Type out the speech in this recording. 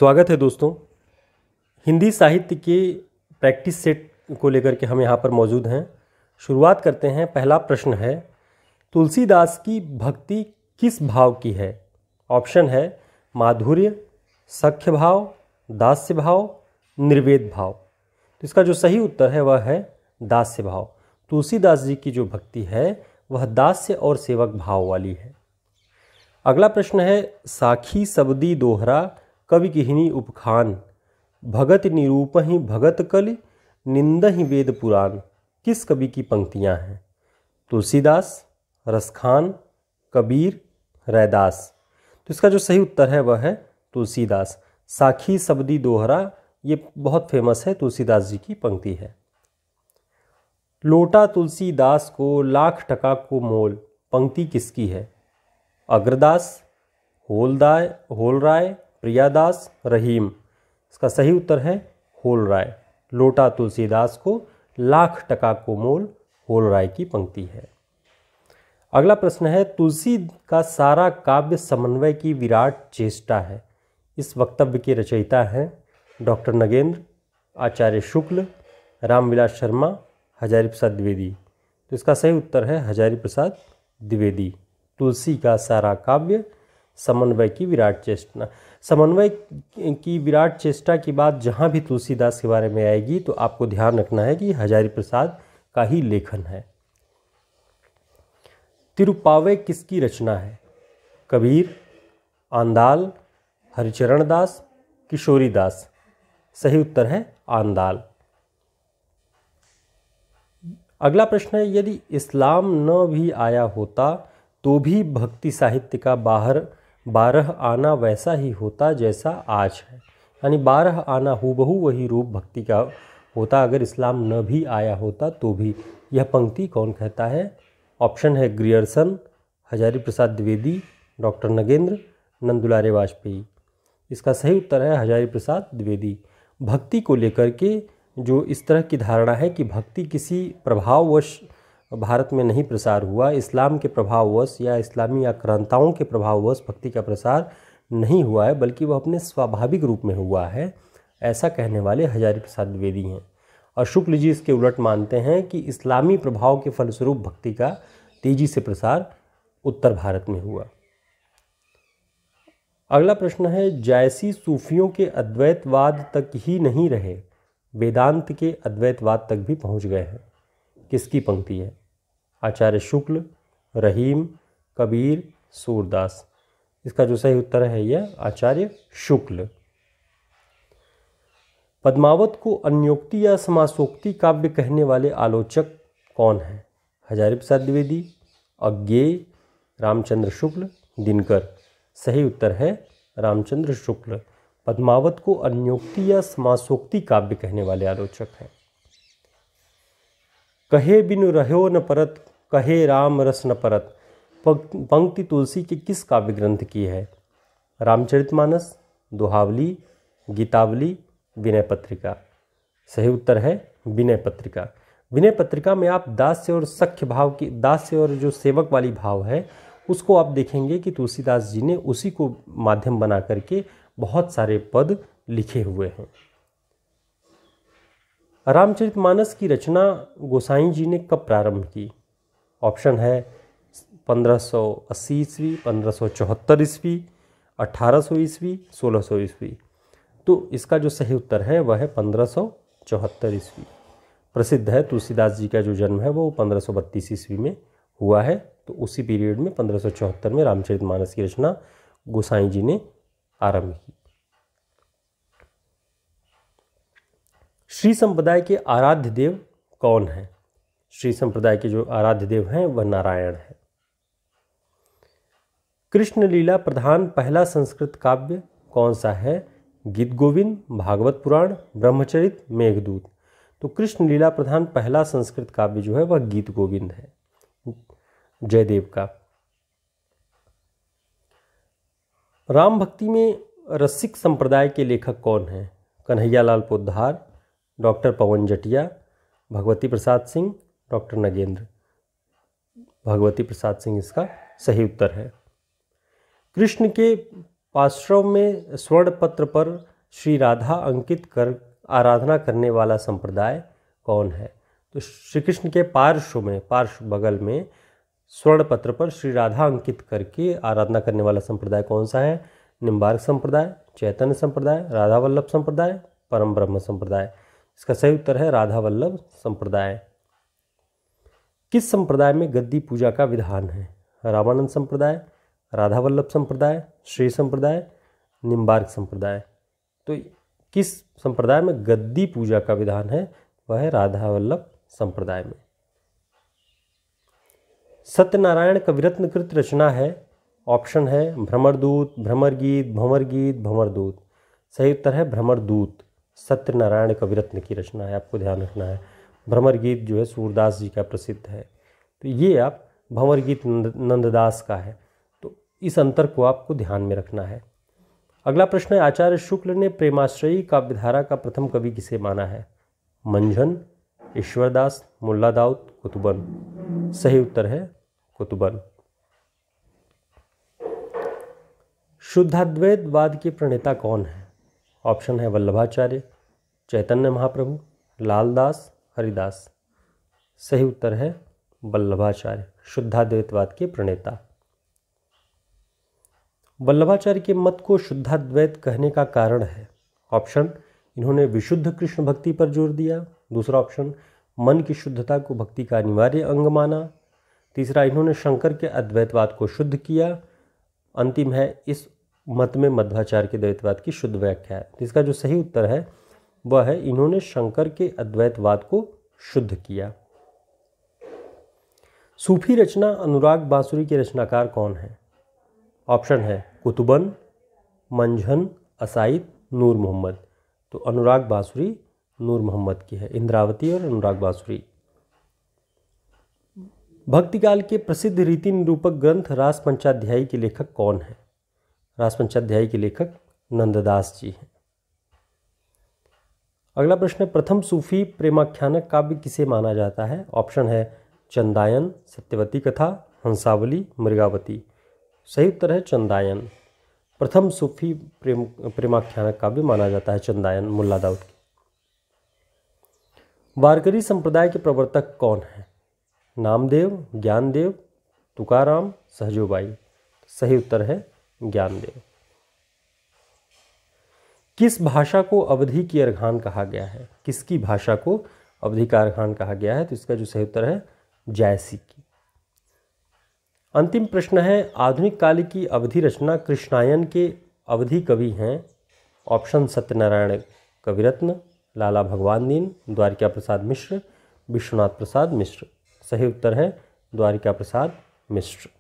स्वागत है दोस्तों। हिंदी साहित्य के प्रैक्टिस सेट को लेकर के हम यहाँ पर मौजूद हैं। शुरुआत करते हैं। पहला प्रश्न है, तुलसीदास की भक्ति किस भाव की है? ऑप्शन है माधुर्य, सख्य भाव, दास्य भाव, निर्वेद भाव। तो इसका जो सही उत्तर है वह है दास्य भाव। तुलसीदास जी की जो भक्ति है वह दास्य और सेवक भाव वाली है। अगला प्रश्न है, साखी सबदी दोहरा कवि किहिनी उपखान, भगत निरूपहि भगत कलि, निंदहि वेद पुराण। किस कवि की पंक्तियां हैं? तुलसीदास, रसखान, कबीर, रैदास। तो इसका जो सही उत्तर है वह है तुलसीदास। साखी सबदी दोहरा ये बहुत फेमस है, तुलसीदास जी की पंक्ति है। लोटा तुलसीदास को लाख टका को मोल, पंक्ति किसकी है? अग्रदास, होलराय, प्रियादास, रहीम। इसका सही उत्तर है होलराय। लोटा तुलसीदास को लाख टका को मोल, होलराय की पंक्ति है। अगला प्रश्न है, तुलसी का सारा काव्य समन्वय की विराट चेष्टा है। इस वक्तव्य के रचयिता हैं डॉक्टर नगेंद्र, आचार्य शुक्ल, रामविलास शर्मा, हजारी प्रसाद द्विवेदी। तो इसका सही उत्तर है हजारी प्रसाद द्विवेदी। तुलसी का सारा काव्य समन्वय की विराट चेष्टा। समन्वय की विराट चेष्टा की बात जहाँ भी तुलसीदास के बारे में आएगी तो आपको ध्यान रखना है कि हजारी प्रसाद का ही लेखन है। तिरुप्पावै किसकी रचना है? कबीर, आंदाल, हरिचरण दास, किशोरी दास। सही उत्तर है आंदाल। अगला प्रश्न है, यदि इस्लाम न भी आया होता तो भी भक्ति साहित्य का 12 आना वैसा ही होता जैसा आज है। यानी 12 आना हूबहू वही रूप भक्ति का होता अगर इस्लाम न भी आया होता तो भी। यह पंक्ति कौन कहता है? ऑप्शन है ग्रियर्सन, हजारी प्रसाद द्विवेदी, डॉक्टर नगेंद्र, नंदुलारे वाजपेयी। इसका सही उत्तर है हजारी प्रसाद द्विवेदी। भक्ति को लेकर के जो इस तरह की धारणा है कि भक्ति किसी प्रभाववश भारत में नहीं प्रसार हुआ, इस्लाम के प्रभाववश या इस्लामी आक्रांताओं के प्रभाववश भक्ति का प्रसार नहीं हुआ है, बल्कि वह अपने स्वाभाविक रूप में हुआ है, ऐसा कहने वाले हजारी प्रसाद द्विवेदी हैं। और शुक्ल जी इसके उलट मानते हैं कि इस्लामी प्रभाव के फलस्वरूप भक्ति का तेजी से प्रसार उत्तर भारत में हुआ। अगला प्रश्न है, जायसी सूफियों के अद्वैतवाद तक ही नहीं रहे, वेदांत के अद्वैतवाद तक भी पहुंच गए हैं। किसकी पंक्ति है? आचार्य शुक्ल, रहीम, कबीर, सूरदास। इसका जो सही उत्तर है यह आचार्य शुक्ल। पद्मावत को अन्योक्ति या समासोक्ति काव्य कहने वाले आलोचक कौन हैं? हजारी प्रसाद द्विवेदी, अज्ञेय, रामचंद्र शुक्ल, दिनकर। सही उत्तर है रामचंद्र शुक्ल। पद्मावत को अन्योक्ति या समासोक्ति काव्य कहने वाले आलोचक हैं। कहे बिनु रहो न परत, कहे राम रस न परत। पंक्ति तुलसी के किस काव्य ग्रंथ की है? रामचरितमानस, दोहावली, गीतावली, विनय पत्रिका। सही उत्तर है विनय पत्रिका। विनय पत्रिका में आप दास्य और सख्य भाव की, दास्य और जो सेवक वाली भाव है उसको आप देखेंगे कि तुलसीदास जी ने उसी को माध्यम बना करके बहुत सारे पद लिखे हुए हैं। रामचरितमानस की रचना गोसाई जी ने कब प्रारंभ की? ऑप्शन है 1580 ईस्वी, 1574 ईस्वी, 1800 ईस्वी, 1600 ईस्वी। तो इसका जो सही उत्तर है वह है 1574 ईस्वी। प्रसिद्ध है तुलसीदास जी का जो जन्म है वो 1532 ईस्वी में हुआ है। तो उसी पीरियड में 1574 में रामचरितमानस की रचना गोसाई जी ने आरंभ की। श्री संप्रदाय के आराध्य देव कौन है? श्री संप्रदाय के जो आराध्य देव हैं वह नारायण है। कृष्ण लीला प्रधान पहला संस्कृत काव्य कौन सा है? गीत गोविंद, भागवत पुराण, ब्रह्मचरित, मेघदूत। तो कृष्ण लीला प्रधान पहला संस्कृत काव्य जो है वह गीत गोविंद है, जयदेव का। राम भक्ति में रसिक संप्रदाय के लेखक कौन हैं? कन्हैयालाल पोद्दार, डॉक्टर पवन जटिया, भगवती प्रसाद सिंह, डॉक्टर नगेंद्र। भगवती प्रसाद सिंह इसका सही उत्तर है। कृष्ण के पार्श्व में स्वर्ण पत्र पर श्री राधा अंकित कर आराधना करने वाला संप्रदाय कौन है? तो श्री कृष्ण के पार्श्व बगल में स्वर्ण पत्र पर श्री राधा अंकित करके आराधना करने वाला संप्रदाय कौन सा है? निम्बार्क संप्रदाय, चैतन्य संप्रदाय, राधा वल्लभ संप्रदाय, परम ब्रह्म संप्रदाय। इसका सही उत्तर है राधा वल्लभ संप्रदाय। किस संप्रदाय में गद्दी पूजा का विधान है? रामानंद संप्रदाय, राधा वल्लभ संप्रदाय, श्री संप्रदाय, निम्बार्क संप्रदाय। तो किस संप्रदाय में गद्दी पूजा का विधान है? वह है राधा वल्लभ संप्रदाय में। सत्यनारायण कविरत्न कृत रचना है? ऑप्शन है भ्रमरदूत, भ्रमरगीत, भंवरगीत, भंवरदूत। सही उत्तर है भ्रमरदूत। सत्यनारायण कविरत्न की रचना है, आपको ध्यान रखना है। भ्रमरगीत जो है सूरदास जी का प्रसिद्ध है, तो ये आप भंवरगीत नंददास का है। तो इस अंतर को आपको ध्यान में रखना है। अगला प्रश्न है, आचार्य शुक्ल ने प्रेमाश्रयी काव्यधारा का प्रथम कवि किसे माना है? मंझन, ईश्वरदास, मुल्ला दाऊद, कुतुबन। सही उत्तर है कुतुबन। शुद्धाद्वैतवाद के प्रणेता कौन है? ऑप्शन है वल्लभाचार्य, चैतन्य महाप्रभु, लालदास, हरिदास। सही उत्तर है वल्लभाचार्य, शुद्धाद्वैतवाद के प्रणेता। वल्लभाचार्य के मत को शुद्धाद्वैत कहने का कारण है? ऑप्शन, इन्होंने विशुद्ध कृष्ण भक्ति पर जोर दिया। दूसरा ऑप्शन, मन की शुद्धता को भक्ति का अनिवार्य अंग माना। तीसरा, इन्होंने शंकर के अद्वैतवाद को शुद्ध किया। अंतिम है, इस मत में मध्वाचार्य के द्वैतवाद की शुद्ध व्याख्या है। तो इसका जो सही उत्तर है वह है इन्होंने शंकर के अद्वैतवाद को शुद्ध किया। सूफी रचना अनुराग बांसुरी के रचनाकार कौन है? ऑप्शन है कुतुबन, मंझन, असाइद, नूर मोहम्मद। तो अनुराग बांसुरी नूर मोहम्मद की है, इंद्रावती और अनुराग बांसुरी। भक्तिकाल के प्रसिद्ध रीति निरूपक ग्रंथ रास पंचाध्यायी के लेखक कौन है? रास पंचाध्यायी के लेखक नंददास जी हैं। अगला प्रश्न है, प्रथम सूफी प्रेमाख्यानक काव्य किसे माना जाता है? ऑप्शन है चंदायन, सत्यवती कथा, हंसावली, मृगावती। सही उत्तर है चंदायन। प्रथम सूफी प्रेमाख्यानक काव्य माना जाता है चंदायन, मुल्ला दाऊद की। वारकरी संप्रदाय के प्रवर्तक कौन है? नामदेव, ज्ञानदेव, तुकाराम, सहजोबाई। सही उत्तर है ज्ञानदेव। किस भाषा को अवधी की अर्घान कहा गया है? किसकी भाषा को अवधी का अर्घान कहा गया है? तो इसका जो सही उत्तर है जायसी की। अंतिम प्रश्न है, आधुनिक काल की अवधी रचना कृष्णायन के अवधी कवि हैं? ऑप्शन सत्यनारायण कविरत्न, लाला भगवान दीन, द्वारिका प्रसाद मिश्र, विश्वनाथ प्रसाद मिश्र। सही उत्तर है द्वारिका प्रसाद मिश्र।